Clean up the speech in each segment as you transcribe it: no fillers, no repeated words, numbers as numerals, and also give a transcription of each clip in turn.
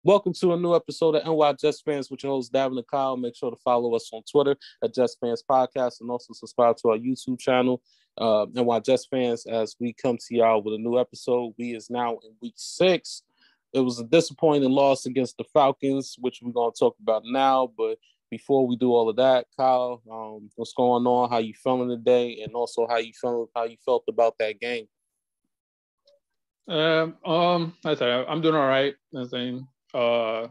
Welcome to a new episode of NY Jets Fans with your host, Davin and Kyle. Make sure to follow us on Twitter at Jets Fans Podcast and also subscribe to our YouTube channel, NY Jets Fans, as we come to y'all with a new episode. We is now in week 6. It was a disappointing loss against the Falcons, which we're going to talk about now. But before we do all of that, Kyle, what's going on? How you feeling today? And also how you felt about that game? I said I'm doing all right. I'm saying, yeah,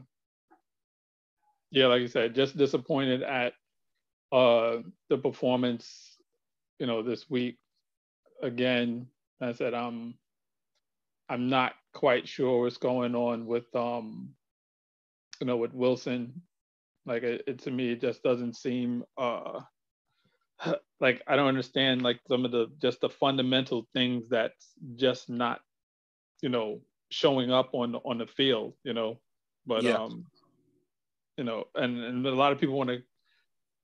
like you said, just disappointed at the performance, this week. Again, I said I'm not quite sure what's going on with with Wilson. Like it to me, it just doesn't seem like I don't understand like some of the fundamental things that's just not showing up on the field, but yeah. and a lot of people want to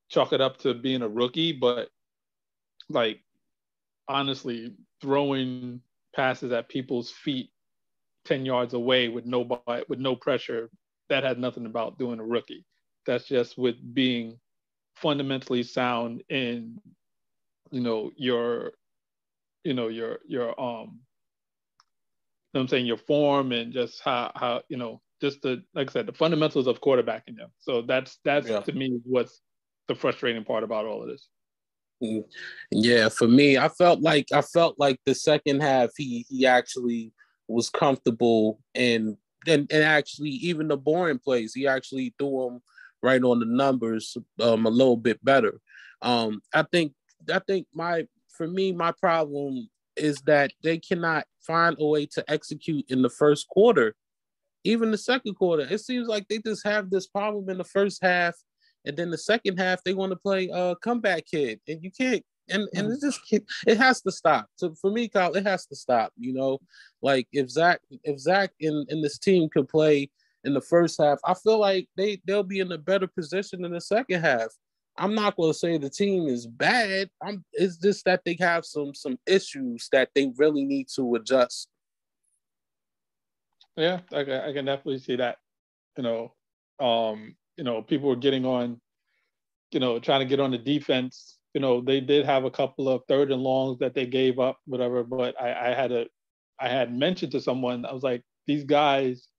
chalk it up to being a rookie, but like honestly, throwing passes at people's feet 10 yards away with no pressure, that had nothing about doing a rookie. That's just with being fundamentally sound in your I'm saying your form and just how just the, like I said, the fundamentals of quarterbacking them. So that's to me what's the frustrating part about all of this. Yeah, for me, I felt like the second half he actually was comfortable and actually even the boring plays he actually threw them right on the numbers a little bit better. I think my problem is that they cannot find a way to execute in the first quarter. Even the second quarter, it seems like they just have this problem in the first half, and then the second half they want to play comeback kid, and you can't. And it has to stop. So for me, Kyle, it has to stop. Like if Zach and this team could play in the first half, I feel like they'll be in a better position in the second half. I'm not going to say the team is bad. It's just that they have some issues that they really need to adjust. Yeah, I can definitely see that. People are getting on, trying to get on the defense. They did have a couple of third and longs that they gave up, whatever. But I had mentioned to someone, I was like, these guys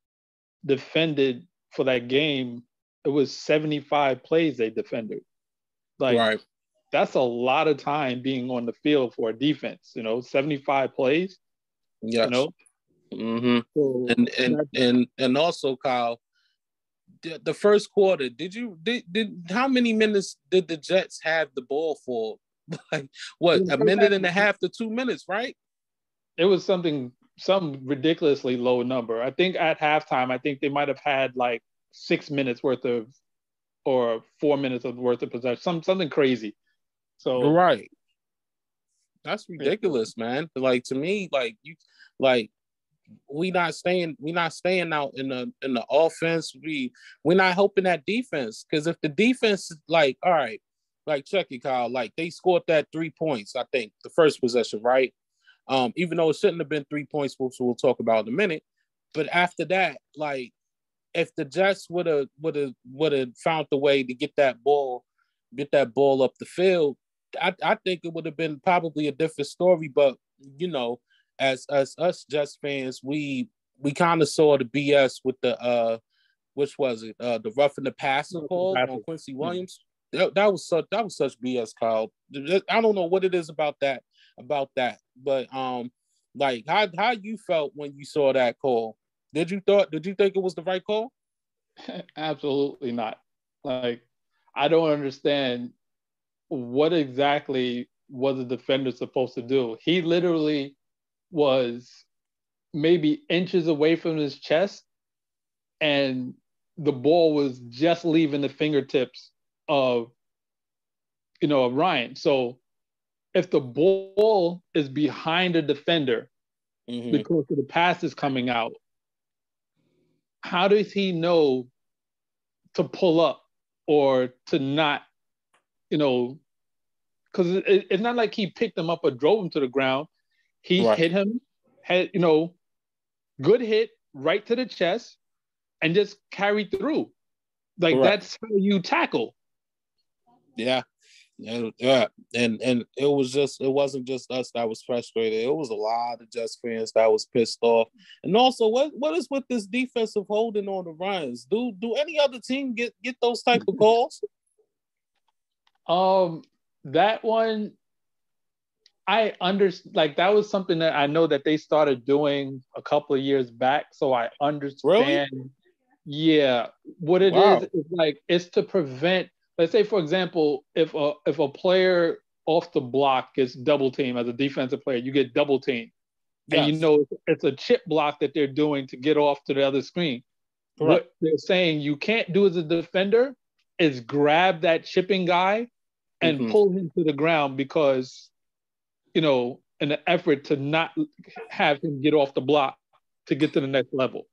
defended for that game. It was 75 plays they defended. Like, right. That's a lot of time being on the field for a defense, 75 plays. Yes. Mm-hmm. So and also, Kyle, the first quarter, did how many minutes did the Jets have the ball for? Like what, a minute and a half to 2 minutes, right? It was some ridiculously low number. I think at halftime, they might have had like 6 minutes worth of, or 4 minutes worth of possession, something crazy. So right, that's ridiculous, man. Like to me, we not staying out in the offense. We're not helping that defense, because if the defense is like, all right, like check it, Kyle, like they scored that 3 points, I think, the first possession, right? Even though it shouldn't have been 3 points, which we'll talk about in a minute. But after that, like, if the Jets would have found the way to get that ball up the field, I think it would have been probably a different story. But as us Jets fans, we kind of saw the BS with the which was it, the roughing the passer call on Quincy Williams. That was such BS, Kyle. I don't know what it is about that, but like how you felt when you saw that call? Did you think it was the right call? Absolutely not. Like, I don't understand what exactly was the defender supposed to do. He literally was maybe inches away from his chest, and the ball was just leaving the fingertips of Ryan. So if the ball is behind the defender, mm-hmm. because the pass is coming out, how does he know to pull up or to not, because it's not like he picked him up or drove him to the ground. He hit him, good hit right to the chest, and just carry through. Like that's how you tackle. Yeah. Yeah, and it wasn't just us that was frustrated. It was a lot of Jets fans that was pissed off. And also, what is with this defensive holding on the runs? Do any other team get those type of calls? That one, I understand. Like that was something that I know that they started doing a couple of years back. So I understand. Really? Yeah, what it is like it's to prevent. Let's say, for example, if a player off the block gets double teamed as a defensive player, you get double teamed, and you Yes. know it's a chip block that they're doing to get off to the other screen. Correct. What they're saying you can't do as a defender is grab that chipping guy and pull him to the ground because, in an effort to not have him get off the block to get to the next level.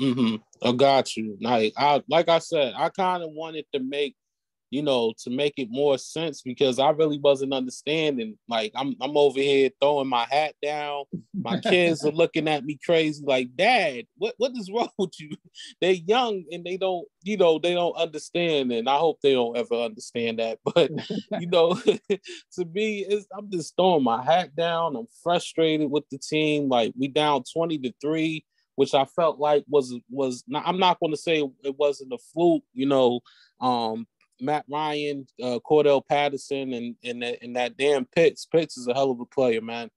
I got you. Like I said, I kind of wanted to make it more sense because I really wasn't understanding. Like I'm over here throwing my hat down. My kids are looking at me crazy, like, Dad, what is wrong with you? They're young and they don't understand, and I hope they don't ever understand that. But to me, I'm just throwing my hat down. I'm frustrated with the team. Like we down 20-3. Which I felt like was not, I'm not going to say it wasn't a fluke, Matt Ryan, Cordell Patterson, and that damn Pitts. Pitts is a hell of a player, man.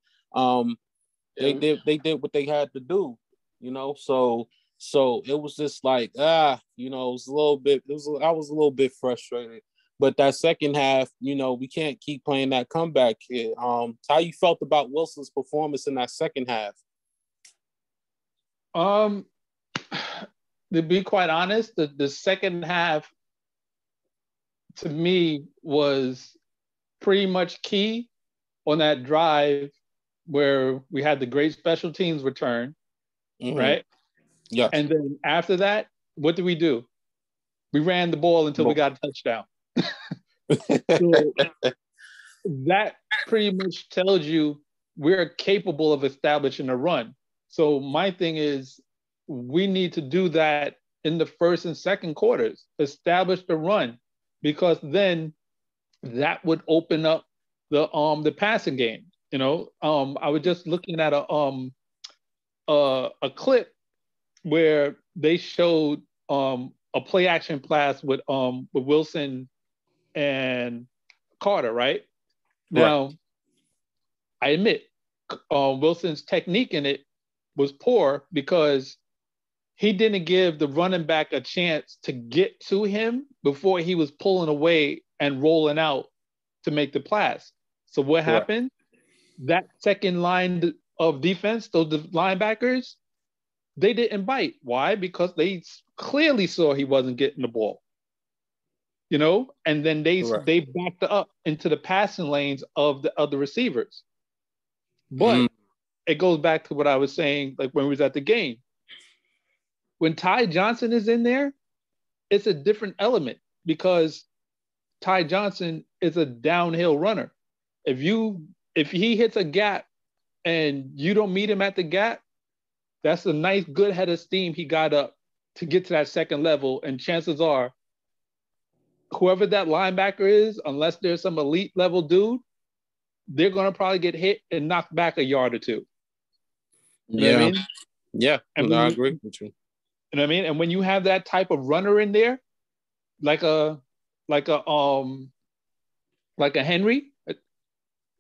They did what they had to do, So it was just like it was a little bit. I was a little bit frustrated, but that second half, we can't keep playing that comeback kid. How you felt about Wilson's performance in that second half? To be quite honest, the second half to me was pretty much key on that drive where we had the great special teams return, right? Yeah. And then after that, what did we do? We ran the ball until we got a touchdown. So that pretty much tells you we're capable of establishing a run. So my thing is we need to do that in the first and second quarters, establish the run, because then that would open up the passing game. I was just looking at a clip where they showed a play action pass with Wilson and Carter, right? Now, I admit Wilson's technique in it was poor because he didn't give the running back a chance to get to him before he was pulling away and rolling out to make the pass. So what happened? That second line of defense, those linebackers, they didn't bite. Why? Because they clearly saw he wasn't getting the ball. And then they backed up into the passing lanes of the other receivers. But it goes back to what I was saying, like when we was at the game. When Ty Johnson is in there, it's a different element because Ty Johnson is a downhill runner. If he hits a gap and you don't meet him at the gap, that's a nice, good head of steam he got up to get to that second level. And chances are, whoever that linebacker is, unless there's some elite level dude, they're going to probably get hit and knocked back a yard or two. You know what I mean? Yeah, I agree with you. You know what I mean? And when you have that type of runner in there, like a Henry,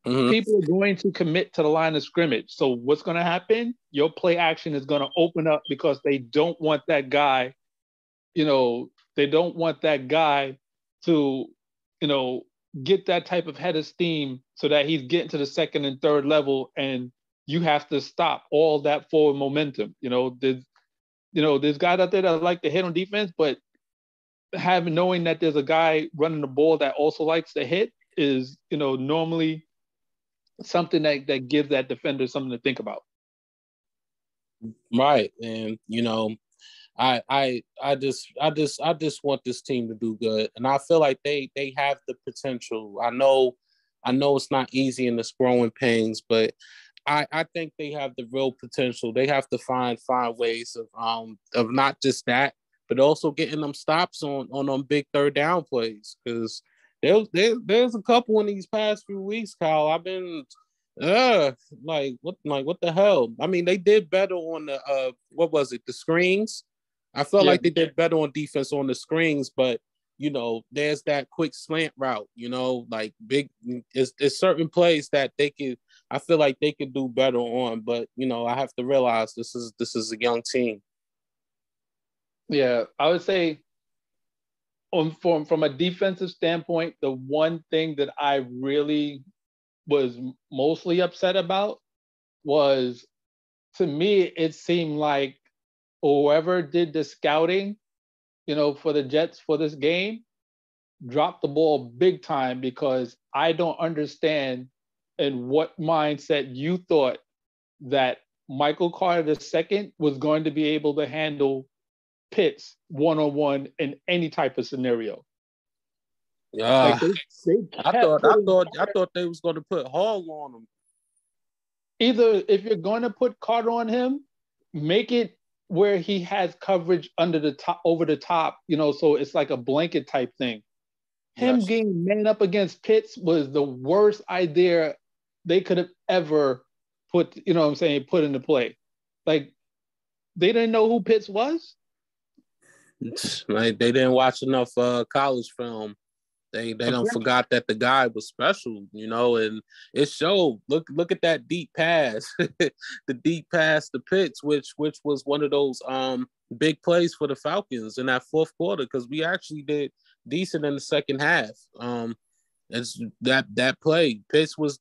people are going to commit to the line of scrimmage. So what's going to happen? Your play action is going to open up because they don't want that guy, they don't want that guy to, get that type of head of steam so that he's getting to the second and third level and you have to stop all that forward momentum. There's guys out there that like to hit on defense, but knowing that there's a guy running the ball that also likes to hit is, normally something that gives that defender something to think about. Right. And, I just want this team to do good. And I feel like they have the potential. I know it's not easy in this growing pains, but I think they have the real potential. They have to find ways of not just that, but also getting them stops on them big third down plays. Because there's a couple in these past few weeks, Kyle. I've been what the hell? I mean, they did better on the what was it, the screens. I felt Yeah. like they did better on defense on the screens, but there's that quick slant route, like big. It's certain plays that they could. I feel like they could do better on, but I have to realize this is a young team. Yeah, I would say from a defensive standpoint, the one thing that I really was mostly upset about was, to me, it seemed like whoever did the scouting, for the Jets for this game, dropped the ball big time, because I don't understand in what mindset you thought that Michael Carter II was going to be able to handle Pitts one-on-one in any type of scenario. Yeah, Like they I kept thought I putting thought I thought they was going to put Hall on him. Either, if you're going to put Carter on him, make it where he has coverage under the top, over the top, so it's like a blanket type thing. Him Yes. getting man up against Pitts was the worst idea they could have ever put, put into play. Like, they didn't know who Pitts was. Like, they didn't watch enough college film. They don't forgot that the guy was special, and it showed. Look at that deep pass, the deep pass to Pitts, which was one of those big plays for the Falcons in that fourth quarter, because we actually did decent in the second half. It's that play. Pitts was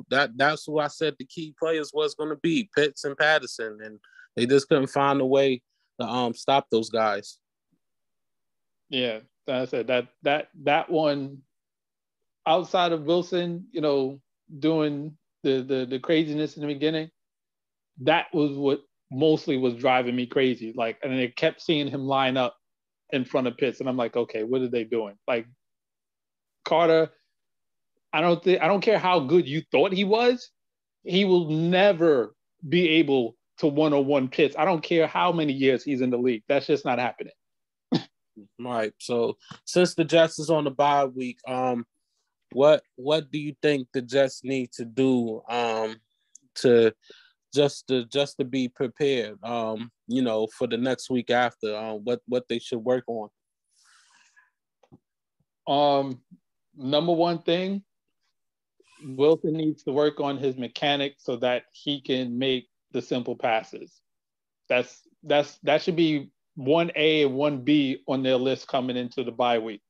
that's who I said the key players was going to be, Pitts and Patterson, and they just couldn't find a way to stop those guys. Yeah, that's it. That one, outside of Wilson, doing the craziness in the beginning, that was what mostly was driving me crazy. Like, and they kept seeing him line up in front of Pitts, and I'm like, okay, what are they doing? Like, Carter, I don't care how good you thought he will never be able to one-on-one Pitts. I don't care how many years he's in the league. That's just not happening. Right. So since the Jets is on the bye week, what do you think the Jets need to do to just to be prepared, for the next week after, what they should work on? Number one thing, Wilson needs to work on his mechanics so that he can make the simple passes. That should be 1A and 1B on their list coming into the bye week,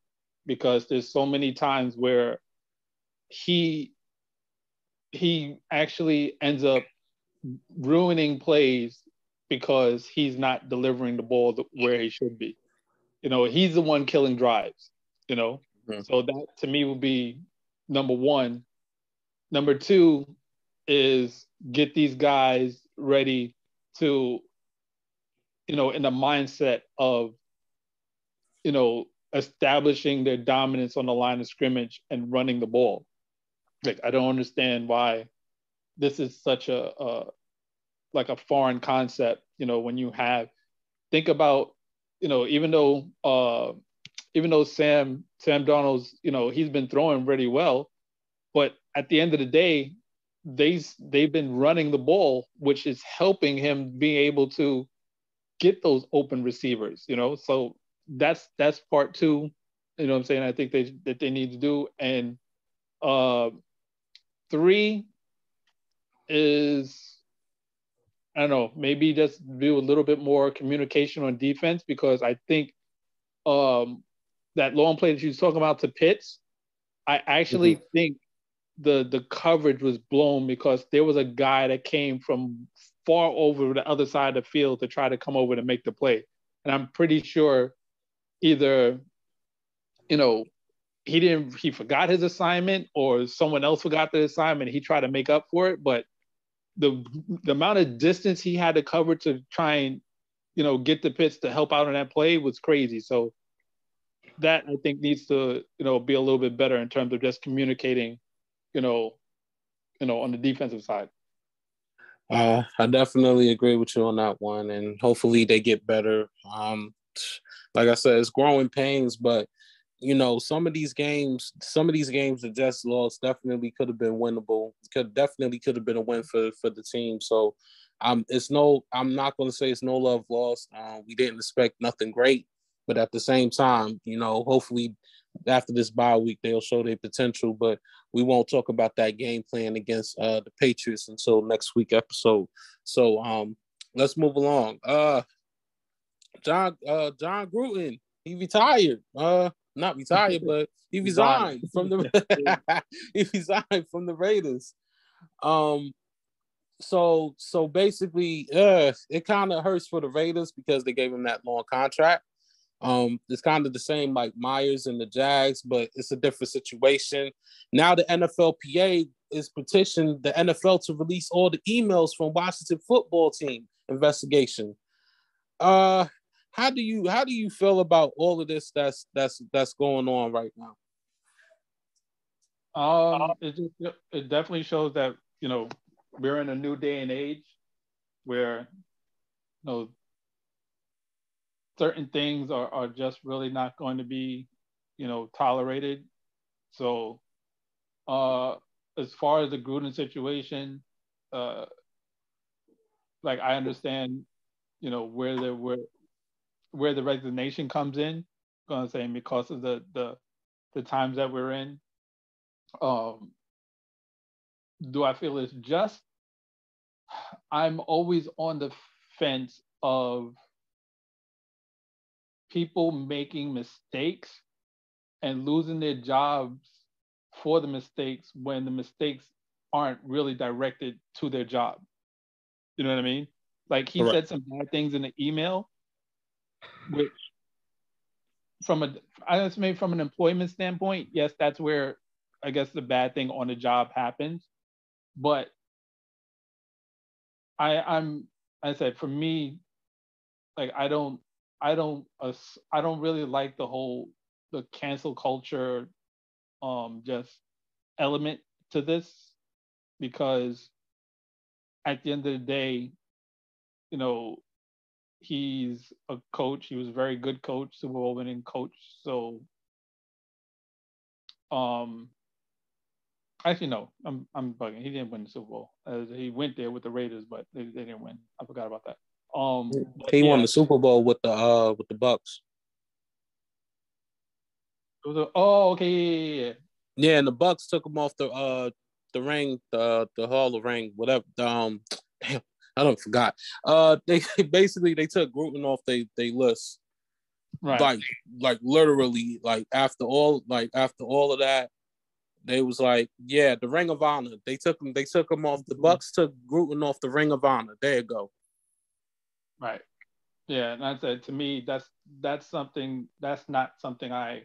because there's so many times where he actually ends up ruining plays because he's not delivering the ball where he should be. He's the one killing drives, Mm-hmm. So that, to me, would be number one. Number two is get these guys ready to, in the mindset of, establishing their dominance on the line of scrimmage and running the ball. Like, I don't understand why this is such a foreign concept, when you think about, even though Sam Darnold's, he's been throwing really well, but at the end of the day, they've been running the ball, which is helping him be able to get those open receivers, so that's part two, what I'm saying, I think they need to do. And three is, I don't know, maybe just do a little bit more communication on defense, because I think that long play that you was talking about to Pitts, I actually think the coverage was blown, because there was a guy that came from far over the other side of the field to try to come over to make the play. And I'm pretty sure either, he forgot his assignment, or someone else forgot the assignment. He tried to make up for it, but the amount of distance he had to cover to try and, get the Pitts to help out on that play was crazy. So that, I think, needs to, be a little bit better in terms of just communicating, on the defensive side. I definitely agree with you on that one, and hopefully they get better. Like I said, it's growing pains, but some of these games that Jets lost definitely could have been winnable. Could have been a win for the team. So, I'm not going to say it's no love lost. We didn't expect nothing great, but at the same time, hopefully after this bye week they'll show their potential. But we won't talk about that game plan against the Patriots until next week episode. So, let's move along. John Gruden, he retired. Not retired, but he resigned from the he resigned from the Raiders. Um, so basically, it kind of hurts for the Raiders because they gave him that long contract. It's kind of the same like Myers and the Jags, but it's a different situation. Now the NFLPA is petitioning the NFL to release all the emails from Washington football team investigation. How do you feel about all of this that's going on right now? It definitely shows that we're in a new day and age where certain things are just really not going to be tolerated. So as far as the Gruden situation, like I understand where the resignation comes in. I'm gonna say because of the times that we're in. Do I feel it's just? I'm always on the fence of people making mistakes and losing their jobs for the mistakes when the mistakes aren't really directed to their job. You know what I mean? Like he said some bad things in the email, which from an employment standpoint, yes, that's where I guess the bad thing on the job happens. But I said for me, like I don't really like the cancel culture just element to this, because at the end of the day, he's a coach. He was a very good coach, Super Bowl winning coach. So actually no, I'm bugging. He didn't win the Super Bowl. He went there with the Raiders, but they didn't win. I forgot about that. He won the Super Bowl with the Bucks. Okay, yeah. Yeah, and the Bucks took him off the ring, the Hall of Ring, whatever. Damn, I don't forgot. They basically they took Gruden off they list. Right. Like literally, like after all of that, they was like, yeah, the Ring of Honor. They took him off. The Bucks took Gruden off the Ring of Honor. There you go. Right. Yeah, and I said to me, that's not something I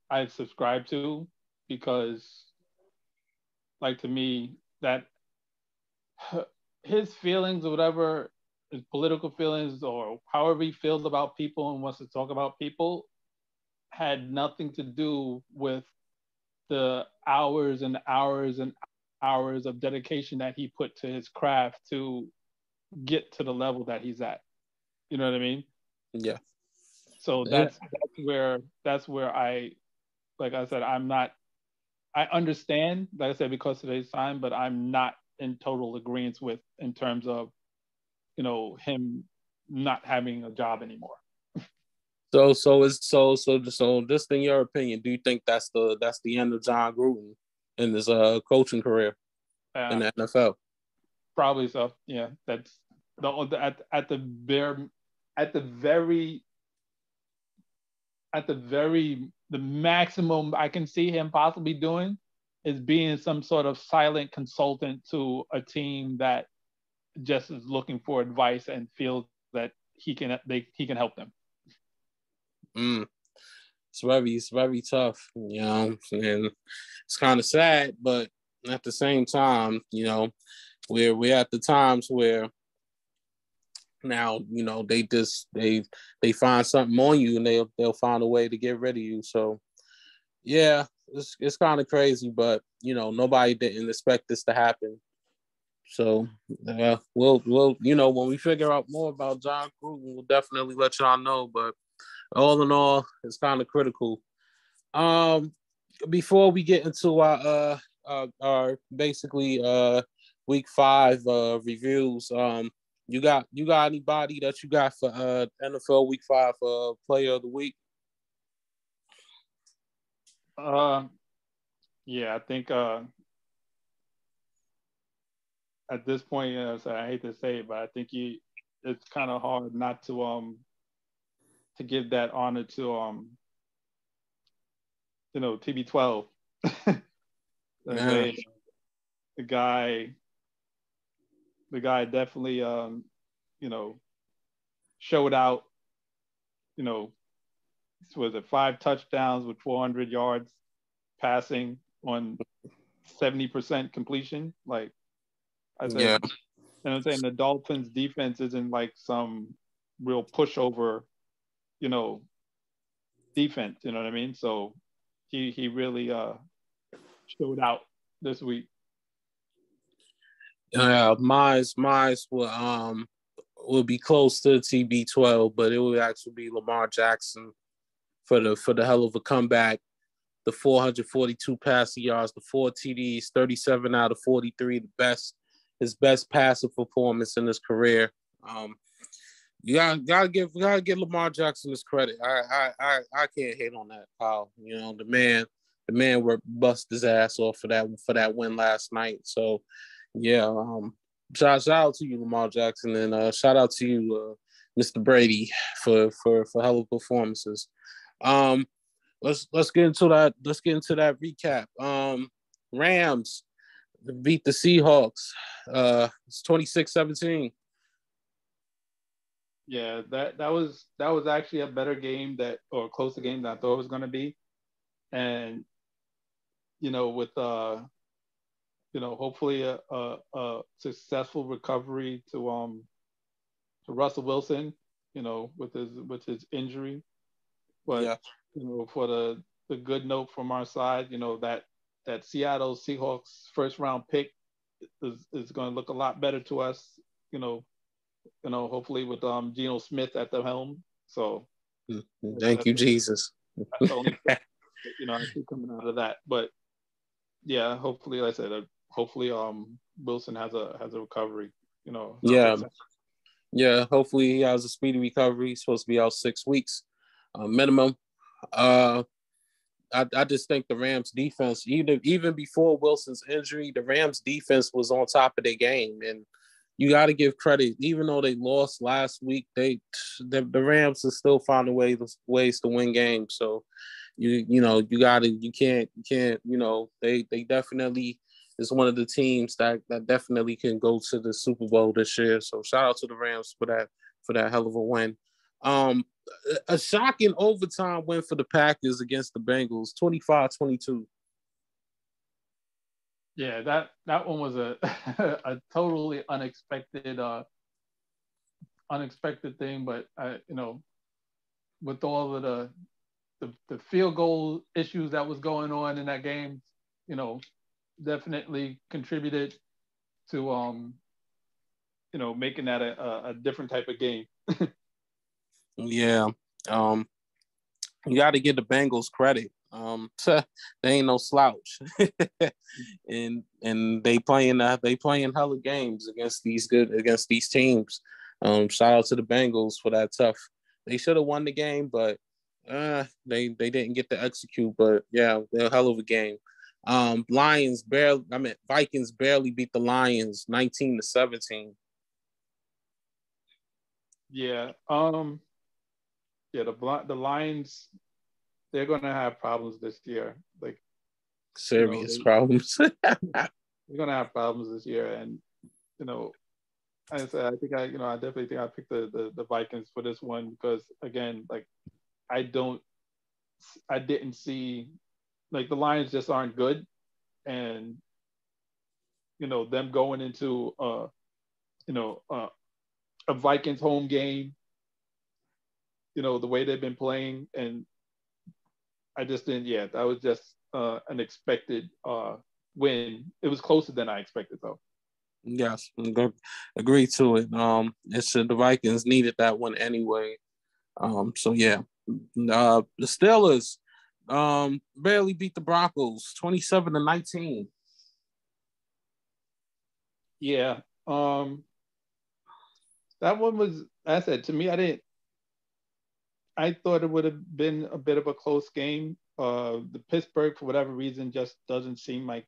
I subscribe to, because like to me that his feelings or whatever, his political feelings or however he feels about people and wants to talk about people, had nothing to do with the hours and hours and hours of dedication that he put to his craft to get to the level that he's at. You know what I mean? Yeah. So that's where I, like I said, I understand, like I said, because today's time, but I'm not in total agreement with in terms of, him not having a job anymore. So just in your opinion, do you think that's the end of John Gruden in his coaching career in the NFL? Probably so. Yeah, that's the maximum I can see him possibly doing is being some sort of silent consultant to a team that just is looking for advice and feels that he can help them. It's very tough, and it's kind of sad, but at the same time, we're at the times where now they find something on you and they'll find a way to get rid of you. So yeah, it's kind of crazy, but nobody didn't expect this to happen. So we'll when we figure out more about John Gruden, we'll definitely let y'all know. But all in all, it's kind of critical. Before we get into our basically week 5 reviews, you got anybody that you got for NFL week 5 player of the week? Yeah, I think at this point, so I hate to say it, but I think it's kind of hard not to give that honor to TB12. Yeah. The guy definitely showed out. Was it 5 touchdowns with 400 yards passing on 70% completion? Like I said, Yeah. and I'm saying the Dolphins defense isn't like some real pushover, defense. You know what I mean? So he really showed out this week. Mine's will be close to TB12, but it will actually be Lamar Jackson for the hell of a comeback. The 442 passing yards, the 4 TDs, 37 out of 43, his best passive performance in his career. You gotta give Lamar Jackson his credit. I can't hate on that, Kyle. The man bust his ass off for that win last night. So yeah, shout out to you, Lamar Jackson, and shout out to you, Mr. Brady, for hell of performances. Let's get into that. Let's get into that recap. Rams beat the Seahawks. It's 26-17. Yeah, that was actually a better game or a closer game than I thought it was going to be, and with hopefully a successful recovery to Russell Wilson, with his injury, but yeah. For the good note from our side, that Seattle Seahawks first round pick is going to look a lot better to us, hopefully with Geno Smith at the helm. So thank you, Jesus. That's the only thing, I see coming out of that. But yeah, hopefully, like I said, hopefully Wilson has a recovery. Yeah. Hopefully he has a speedy recovery. He's supposed to be out 6 weeks minimum. I just think the Rams defense, even before Wilson's injury, the Rams defense was on top of their game, and you got to give credit. Even though they lost last week, the Rams are still finding ways to win games. So you can't they definitely is one of the teams that definitely can go to the Super Bowl this year. So shout out to the Rams for that hell of a win. A shocking overtime win for the Packers against the Bengals, 25-22. Yeah, that one was a a totally unexpected thing, but with all of the field goal issues that was going on in that game, definitely contributed to making that a different type of game. Yeah. You got to give the Bengals credit. They ain't no slouch, and they playing hella games against these teams. Shout out to the Bengals for that tough. They should have won the game, but they didn't get to execute. But yeah, they're a hell of a game. Vikings barely beat the Lions 19-17. Yeah. Yeah, the Lions, they're going to have problems this year. Like serious problems. They're going to have problems this year, and I said, I think I definitely think I picked the Vikings for this one because again, like I didn't see, like, the Lions just aren't good, and them going into a Vikings home game, the way they've been playing, and I just didn't. Yeah, that was just an expected win. It was closer than I expected, though. Yes, agree to it. The Vikings needed that one anyway. So yeah, the Steelers barely beat the Broncos 27-19. Yeah, that one was. I said to me, I thought it would have been a bit of a close game. The Pittsburgh, for whatever reason, just doesn't seem like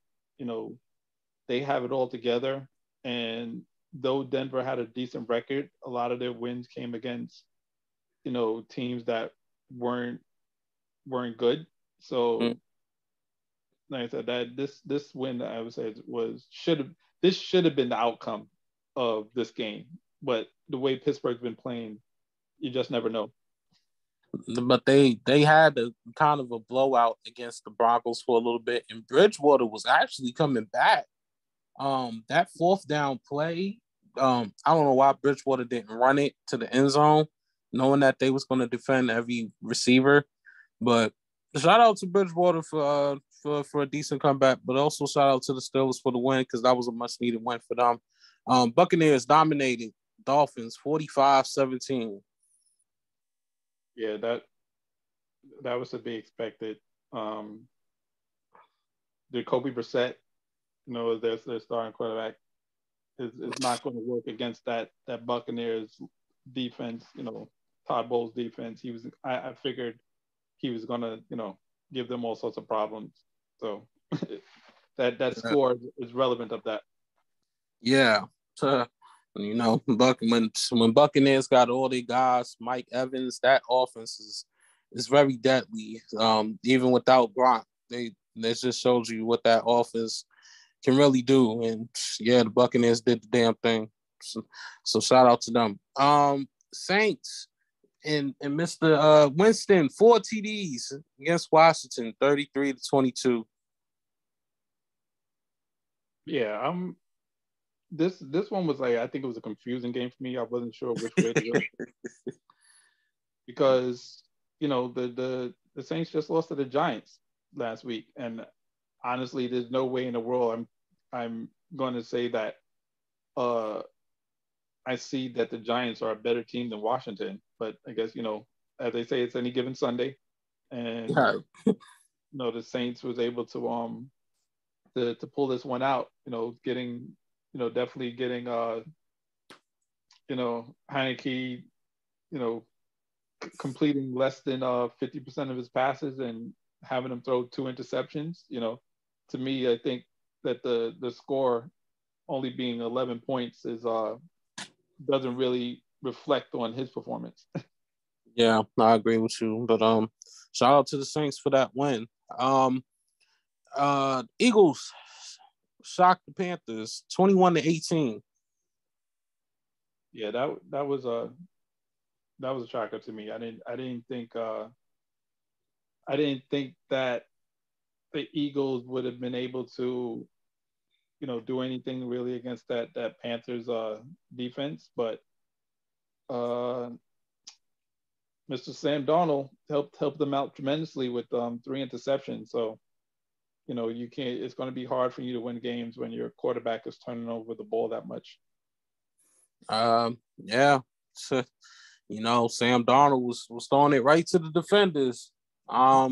they have it all together. And though Denver had a decent record, a lot of their wins came against teams that weren't good. So, like I said, that this win, I would say, should have been the outcome of this game. But the way Pittsburgh's been playing, you just never know. But they had a kind of a blowout against the Broncos for a little bit, and Bridgewater was actually coming back. That fourth down play, I don't know why Bridgewater didn't run it to the end zone, knowing that they was going to defend every receiver. But shout out to Bridgewater for a decent comeback, but also shout out to the Steelers for the win because that was a much needed win for them. Buccaneers dominated Dolphins 45-17. Yeah, that was to be expected. Jacoby Brissett, their starting quarterback, is not going to work against that Buccaneers defense. Todd Bowles defense. I figured he was going to give them all sorts of problems. So that score is relevant of that. Yeah. When Buccaneers got all their guys, Mike Evans, that offense is very deadly. Even without Gronk, that just shows you what that offense can really do. And yeah, the Buccaneers did the damn thing. So shout out to them. Saints and Mr. Winston, 4 TDs against Washington, 33-22. Yeah, this one was I think it was a confusing game for me. I wasn't sure which way to go because the Saints just lost to the Giants last week, and honestly, there's no way in the world I'm going to say that I see that the Giants are a better team than Washington. But I guess as they say, it's any given Sunday, and the Saints was able to pull this one out. Getting definitely getting Heineke completing less than 50% of his passes and having him throw 2 interceptions. To me, I think that the score only being 11 points doesn't really reflect on his performance. Yeah, I agree with you. But shout out to the Saints for that win. Eagles shocked the Panthers 21-18. Yeah, that was a shocker to me. I didn't think that the Eagles would have been able to do anything really against that Panthers defense, but Mr. Sam Darnold helped them out tremendously with 3 interceptions. So you can't. It's going to be hard for you to win games when your quarterback is turning over the ball that much. Yeah. Sam Darnold was throwing it right to the defenders. I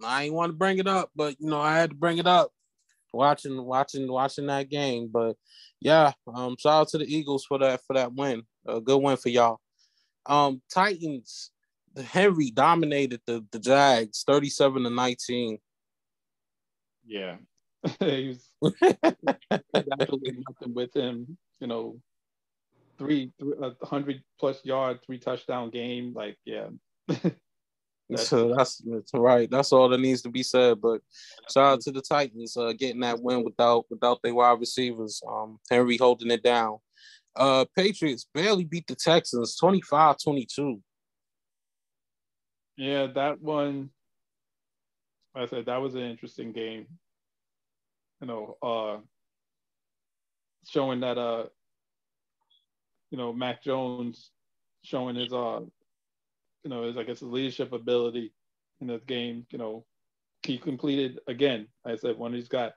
ain't want to bring it up, but I had to bring it up. Watching that game, but yeah, shout out to the Eagles for that win. A good win for y'all. Titans, Henry dominated the Jags 37-19. Yeah, he was absolutely nothing with him. 100 plus yard, 3 touchdown game. Like, yeah. That's right. That's all that needs to be said. But shout out to the Titans getting that win without their wide receivers. Henry holding it down. Patriots barely beat the Texans 25-22. Yeah, that one. I said that was an interesting game. Showing that Mac Jones showing his his leadership ability in this game. he completed again. I said when he's got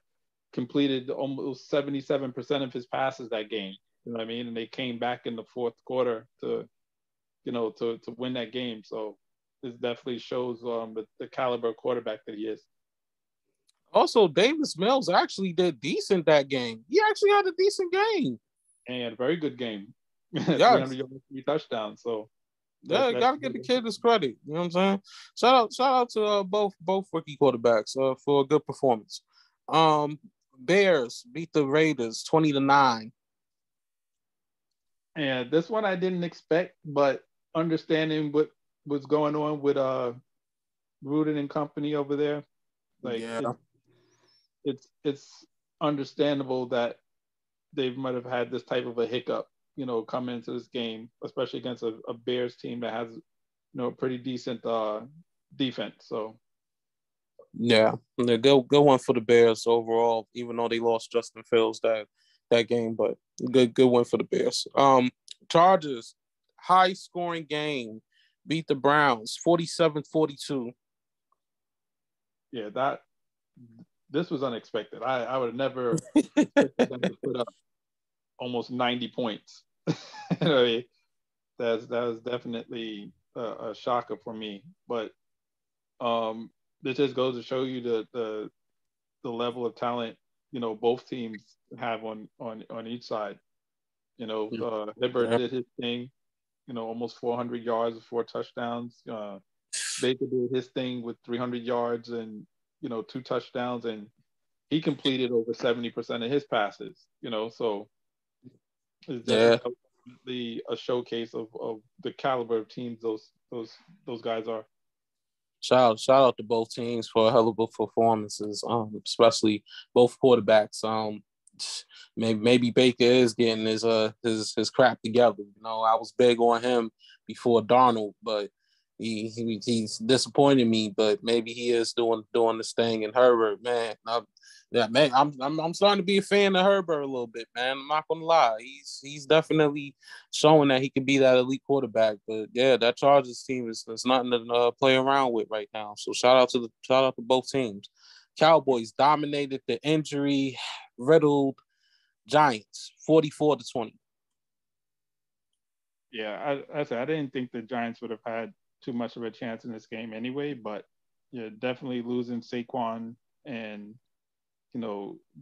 completed almost 77% of his passes that game. You know what I mean? And they came back in the fourth quarter to win that game. So this definitely shows the caliber of quarterback that he is. Also, Davis Mills actually did decent that game. He actually had a decent game. And he had a very good game. Yes. 300 yards, 3 touchdowns. So yeah, gotta give the kid his credit. You know what I'm saying? Shout out to both rookie quarterbacks for a good performance. Bears beat the Raiders 20-9. And this one I didn't expect, but understanding what was going on with Rudin and company over there, like yeah. it's understandable that they might have had this type of a hiccup, coming into this game, especially against a Bears team that has, a pretty decent defense. So yeah, good one for the Bears overall, even though they lost Justin Fields that game, but good win for the Bears. Chargers, high scoring game, beat the Browns 47-42. Yeah, this was unexpected. I would have never expected them to put up almost 90 points. I mean, that was definitely a shocker for me. But this just goes to show you the level of talent both teams have on each side. Hibbert did his thing. Almost 400 yards, 4 touchdowns. Baker did his thing with 300 yards and 2 touchdowns, and he completed over 70% of his passes. So it's definitely a showcase of the caliber of teams those guys are. Shout out to both teams for a hell of a performances, especially both quarterbacks. Maybe Baker is getting his crap together. I was big on him before Darnold, but he's disappointed me. But maybe he is doing this thing. And Herbert, man, I'm starting to be a fan of Herbert a little bit, man. I'm not gonna lie. He's definitely showing that he can be that elite quarterback. But yeah, that Chargers team is nothing to play around with right now. So shout out to both teams. Cowboys dominated the injury riddled Giants 44-20. Yeah, I didn't think the Giants would have had too much of a chance in this game anyway, but yeah, definitely losing Saquon and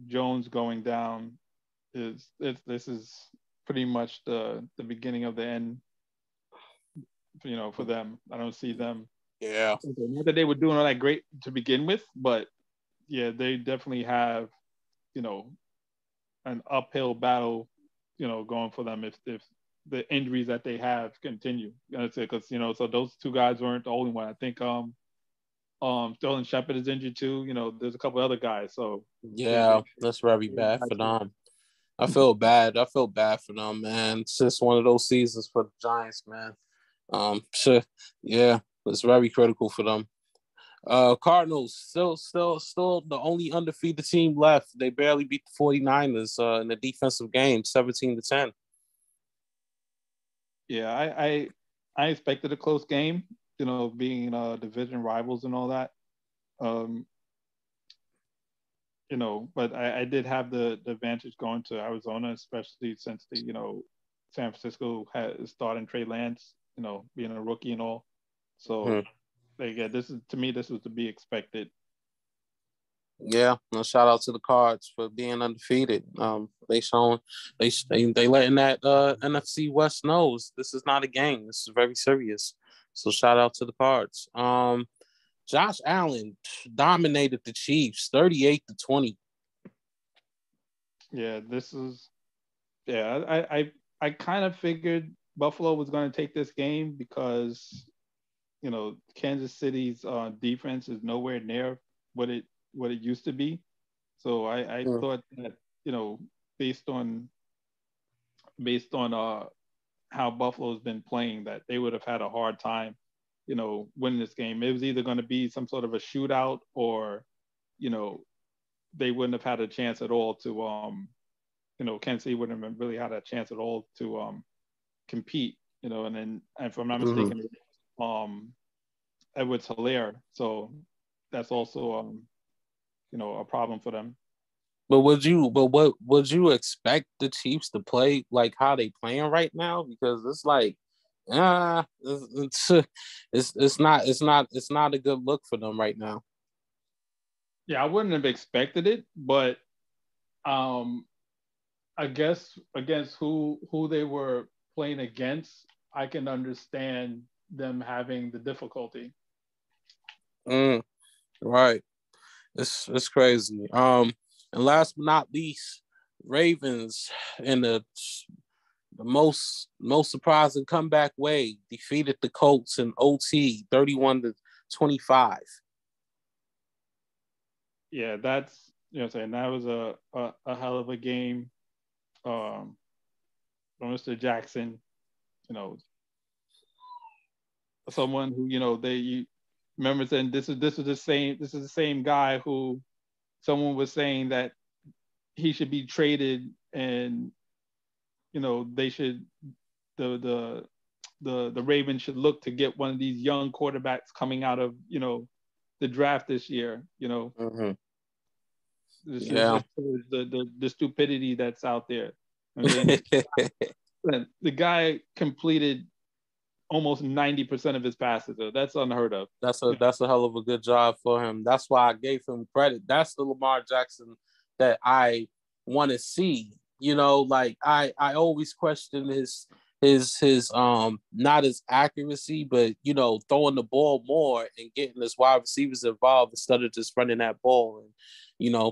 Jones going down this is pretty much the beginning of the end, for them. I don't see them. Yeah. Not that they were doing all that great to begin with, but yeah, they definitely have, an uphill battle, going for them if the injuries that they have continue. Because so those 2 guys weren't the only one. I think Sterling Shepard is injured too. There's a couple other guys. So yeah, that's very bad for them. I feel bad for them, man. It's just one of those seasons for the Giants, man. Yeah, it's very critical for them. Cardinals still the only undefeated team left. They barely beat the 49ers in the defensive game, 17-10. Yeah, I expected a close game, being division rivals and all that. But I did have the advantage going to Arizona, especially since San Francisco had starting Trey Lance, being a rookie and all. So this was to be expected. Yeah, shout out to the Cards for being undefeated. They letting that NFC West knows this is not a game. This is very serious. So shout out to the Cards. Josh Allen dominated the Chiefs 38-20. Yeah, I kind of figured Buffalo was going to take this game because Kansas City's defense is nowhere near what it used to be. So I thought that based on how Buffalo's been playing, that they would have had a hard time winning this game. It was either going to be some sort of a shootout or they wouldn't have had a chance at all to Kansas City wouldn't have really had a chance at all to compete. And if I'm not mistaken, Edwards-Helaire. So that's also a problem for them. But what would you expect the Chiefs to play like how they playing right now? Because it's like, it's not a good look for them right now. Yeah, I wouldn't have expected it, but I guess against who they were playing against, I can understand them having the difficulty. Right. It's crazy. And last but not least, Ravens in the most surprising comeback way defeated the Colts in OT 31-25. Yeah, that's what I'm saying. That was a hell of a game. From Mr. Jackson, someone who you remember saying this is the same guy who someone was saying that he should be traded, and they should the Ravens should look to get one of these young quarterbacks coming out of the draft this year. Mm-hmm. This is the stupidity that's out there. I mean, the guy completed almost 90% of his passes. That's unheard of. That's a hell of a good job for him. That's why I gave him credit. That's the Lamar Jackson that I want to see. Like I always question his not his accuracy, but throwing the ball more and getting his wide receivers involved instead of just running that ball. And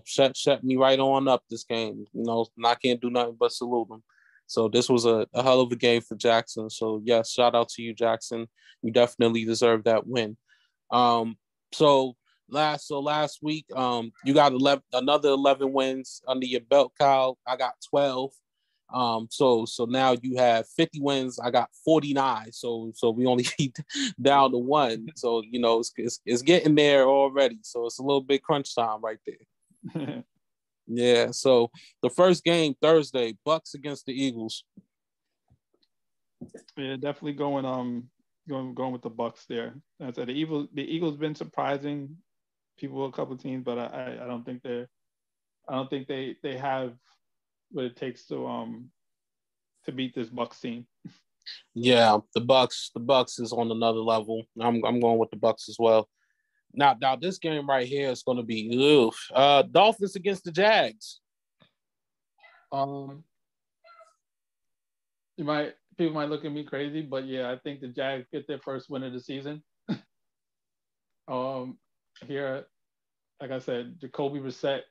shut me right on up this game. And I can't do nothing but salute him. So this was a hell of a game for Jackson. So yes, shout out to you, Jackson. You definitely deserve that win. So last week, you got another 11 wins under your belt, Kyle. I got 12. So now you have 50 wins. I got 49. So we only down to one. So it's getting there already. So it's a little bit crunch time right there. Yeah. So the first game Thursday, Bucks against the Eagles. Yeah, definitely going with the Bucks there. I said the Eagles been surprising people, a couple of teams, but I don't think they have what it takes to beat this Bucks team. Yeah, the Bucks is on another level. I'm going with the Bucks as well. Now this game right here is going to be Dolphins against the Jags. People might look at me crazy, but yeah, I think the Jags get their first win of the season. Here, like I said, Jacoby Brissett,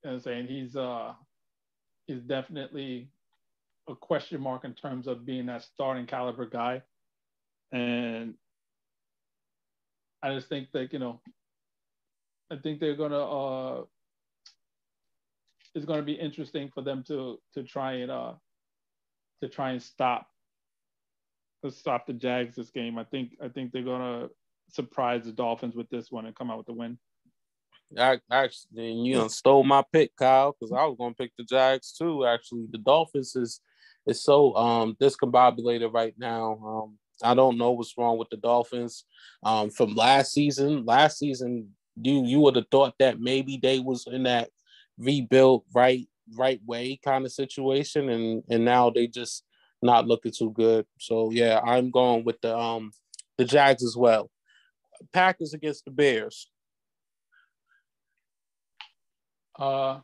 I'm saying he's definitely a question mark in terms of being that starting caliber guy, and I just think that I think they're gonna it's gonna be interesting for them to try and stop the Jags this game. I think they're gonna surprise the Dolphins with this one and come out with the win. Actually, you stole my pick, Kyle, because I was gonna pick the Jags too. Actually, the Dolphins is so discombobulated right now. I don't know what's wrong with the Dolphins. From last season, you would have thought that maybe they was in that rebuild right way kind of situation, and now they just not looking too good. So yeah, I'm going with the Jags as well. Packers against the Bears. I'm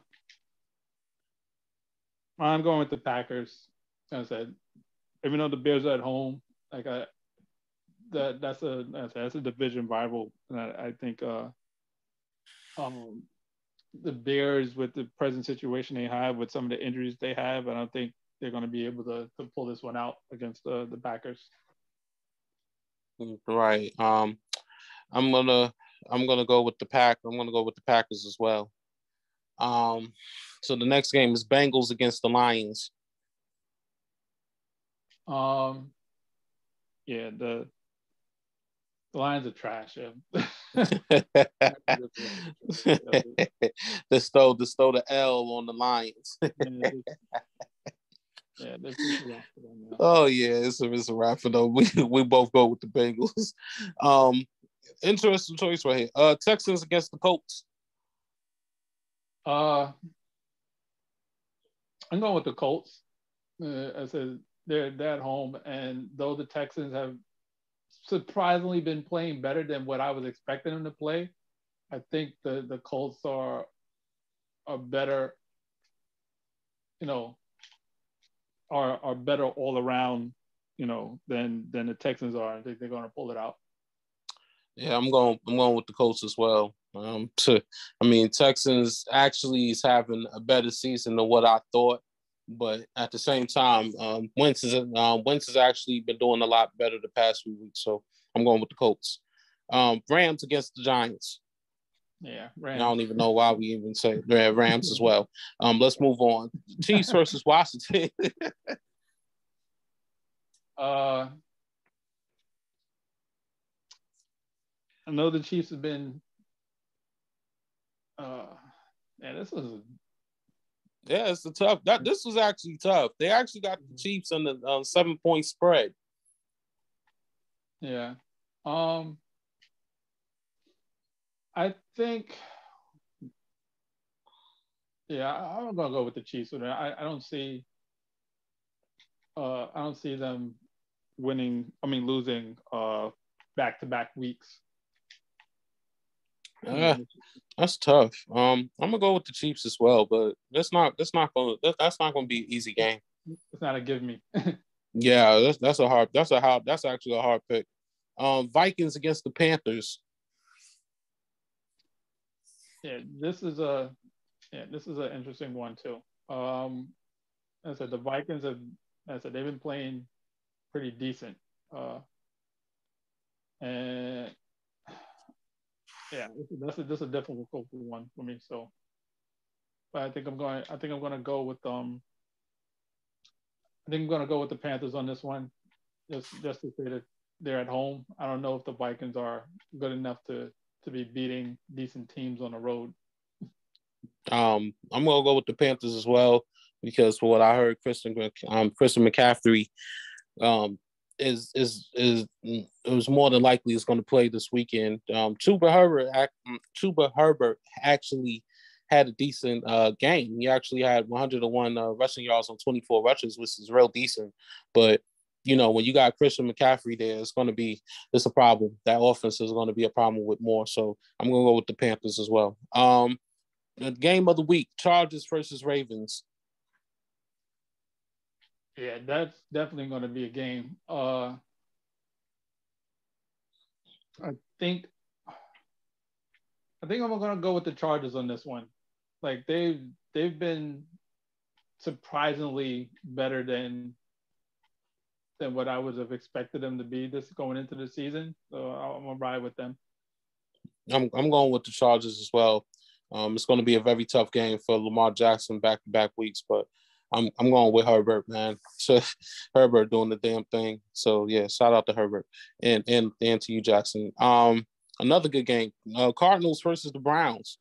going with the Packers. As I said, even though the Bears are at home, that's a division rival, and I think the Bears, with the present situation they have, with some of the injuries they have, I don't think they're going to be able to pull this one out against the Packers. Right. I'm gonna go with the Pack. I'm gonna go with the Packers as well. So the next game is Bengals against the Lions. Yeah, the Lions are trash. Yeah. They stole the L on the Lions. Yeah, this is a wrap for them. Oh yeah, it's a wrap for them. We both go with the Bengals. Interesting choice right here. Texans against the Colts. I'm going with the Colts. I said they're at home, and though the Texans have surprisingly been playing better than what I was expecting them to play, I think the Colts are better, are better all around, than the Texans are. I think they're going to pull it out. Yeah, I'm going with the Colts as well. Texans actually is having a better season than what I thought, but at the same time, Wentz has actually been doing a lot better the past few weeks. So I'm going with the Colts. Rams against the Giants. Yeah, Rams. I don't even know why we even say Rams as well. Let's move on. Chiefs versus Washington. I know the Chiefs have been. It's a tough. This was actually tough. They actually got the Chiefs on the 7-point spread. Yeah. I think. Yeah, I'm gonna go with the Chiefs. I don't see. I don't see them losing back-to-back weeks. That's tough. I'm gonna go with the Chiefs as well, but that's not gonna be an easy game. It's not a give me. Yeah, that's actually a hard pick. Vikings against the Panthers. Yeah, this is an interesting one too. I said the Vikings they've been playing pretty decent, and yeah, this is a difficult one for me. So, but I think I'm going to go with the Panthers on this one, just to say that they're at home. I don't know if the Vikings are good enough to be beating decent teams on the road. I'm gonna go with the Panthers as well because for what I heard, Christian McCaffrey is it was more than likely is going to play this weekend. Chuba Herbert actually had a decent game. He actually had 101 rushing yards on 24 rushes, which is real decent. But when you got Christian McCaffrey there, it's a problem. That offense is going to be a problem with more. So I'm going to go with the Panthers as well. The game of the week: Chargers versus Ravens. Yeah, that's definitely going to be a game. I think I'm going to go with the Chargers on this one. Like they've been surprisingly better than what I would have expected them to be this going into the season. So I'm gonna ride with them. I'm going with the Chargers as well. It's going to be a very tough game for Lamar Jackson back-to-back weeks, but I'm going with Herbert, man. So Herbert doing the damn thing. So yeah, shout out to Herbert and to you, Jackson. Another good game. Cardinals versus the Browns.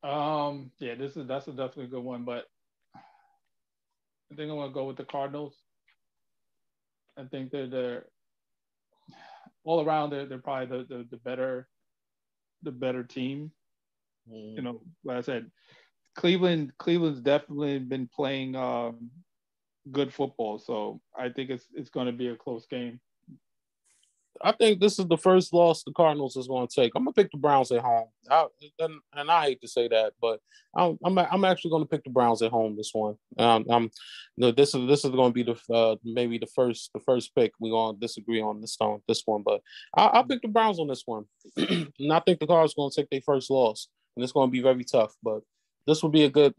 Yeah, that's a definitely good one, but I think I'm gonna go with the Cardinals. I think they're all around. They're probably the better team. Like I said, Cleveland's definitely been playing good football, so I think it's going to be a close game. I think this is the first loss the Cardinals is going to take. I'm going to pick the Browns at home. I hate to say that, but I'm actually going to pick the Browns at home this one. This is going to be maybe the first pick. We're going to disagree on this one, but I'll pick the Browns on this one. And I think the Cardinals are going to take their first loss, and it's going to be very tough. But this would be a good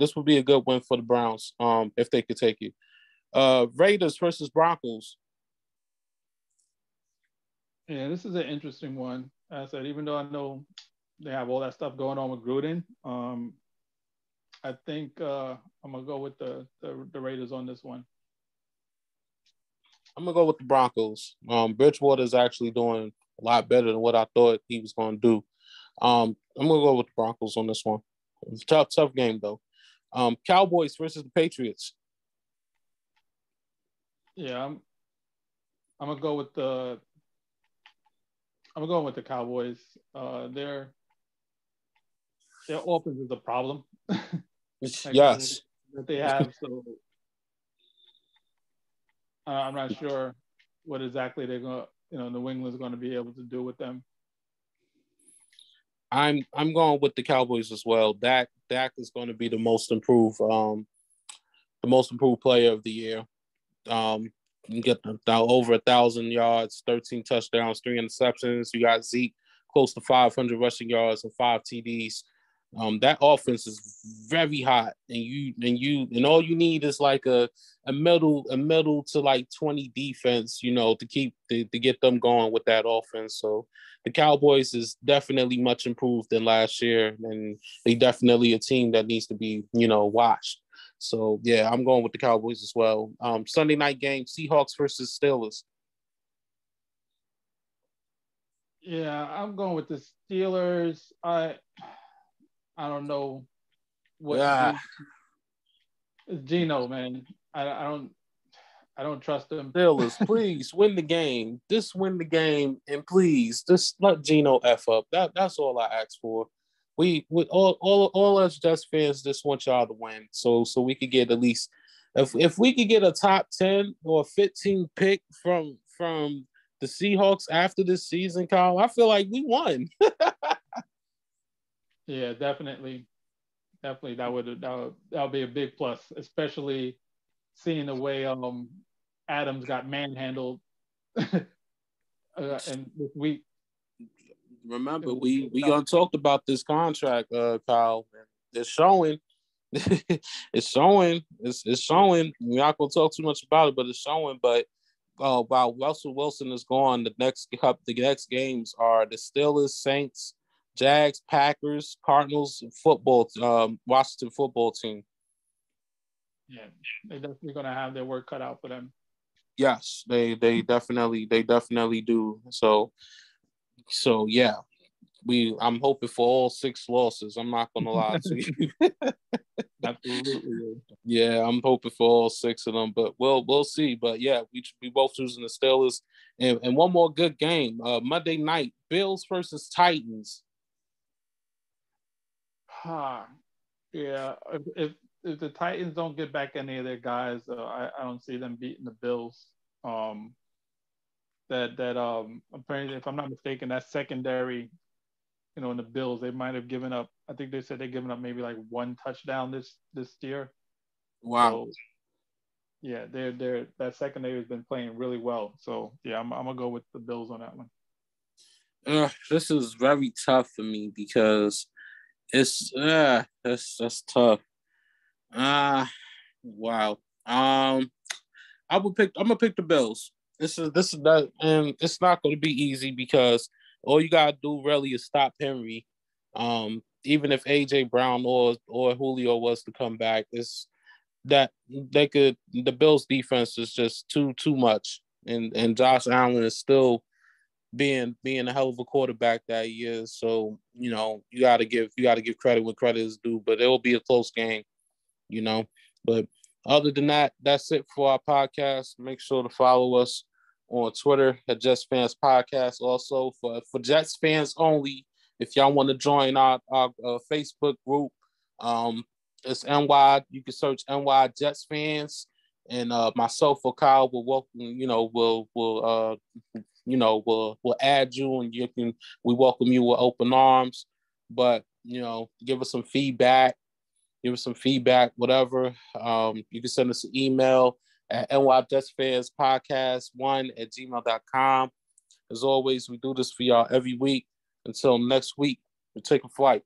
win for the Browns if they could take it. Raiders versus Broncos. Yeah, this is an interesting one. As I said, even though I know they have all that stuff going on with Gruden, I think I'm gonna go with the Raiders on this one. I'm gonna go with the Broncos. Bridgewater is actually doing a lot better than what I thought he was going to do. I'm gonna go with the Broncos on this one. It's a tough game though. Cowboys versus the Patriots. Yeah, I'm gonna go with the I'm going with the Cowboys. Their offense is a problem. Like Yes. that they have. So I'm not sure what exactly they're going. New England's going to be able to do with them. I'm going with the Cowboys as well. Dak is going to be the most improved player of the year. You get over 1,000 yards, 13 touchdowns, 3 interceptions. You got Zeke close to 500 rushing yards and 5 TDs. That offense is very hot, and all you need is like a middle to like 20 defense, to get them going with that offense. So the Cowboys is definitely much improved than last year, and they definitely a team that needs to be, watched. So yeah, I'm going with the Cowboys as well. Sunday night game, Seahawks versus Steelers. Yeah, I'm going with the Steelers. I don't know what Yeah, it's Geno, man. I don't trust him. Steelers, please win the game. Just win the game, and please just let Geno f up. That's all I ask for. We all us Jets fans just want y'all to win, so we could get at least if we could get a top 10 or 15 pick from the Seahawks after this season, Kyle, I feel like we won. Yeah, definitely. That would be a big plus, especially seeing the way Adams got manhandled and this week. Remember, we talked about this contract, Kyle. It's showing. It's showing. It's showing. We're not gonna talk too much about it, but it's showing. But while Russell Wilson is gone, the next games are the Steelers, Saints, Jags, Packers, Cardinals, Washington football team. Yeah, they're definitely gonna have their work cut out for them. Yes, they definitely do. So yeah, I'm hoping for all 6 losses. I'm not gonna lie to you. Absolutely. Yeah, I'm hoping for all 6 of them, but we'll see. But yeah, we both choosing the Steelers, and one more good game. Monday night, Bills versus Titans. Yeah, if the Titans don't get back any of their guys, I don't see them beating the Bills. Apparently, if I'm not mistaken, that secondary, in the Bills, they might have given up. I think they said they're giving up maybe like 1 touchdown this year. Wow. So, yeah, that secondary has been playing really well. So yeah, I'm gonna go with the Bills on that one. This is very tough for me because it's that's tough. Wow. I'm gonna pick the Bills. This is that, and it's not going to be easy because all you gotta do really is stop Henry. Even if AJ Brown or Julio was to come back, it's that the Bills defense is just too much, and Josh Allen is still being a hell of a quarterback that he is. So you gotta give credit when credit is due, but it will be a close game. But other than that, that's it for our podcast. Make sure to follow us on Twitter at Jets Fans Podcast. Also for Jets fans only, if y'all want to join our Facebook group, it's NY. You can search NY Jets Fans, and myself or Kyle will welcome. We'll add you, and we welcome you with open arms. But give us some feedback. Whatever. You can send us an email at nyjetsfanspodcast1@gmail.com. As always, we do this for y'all every week. Until next week, we take a flight.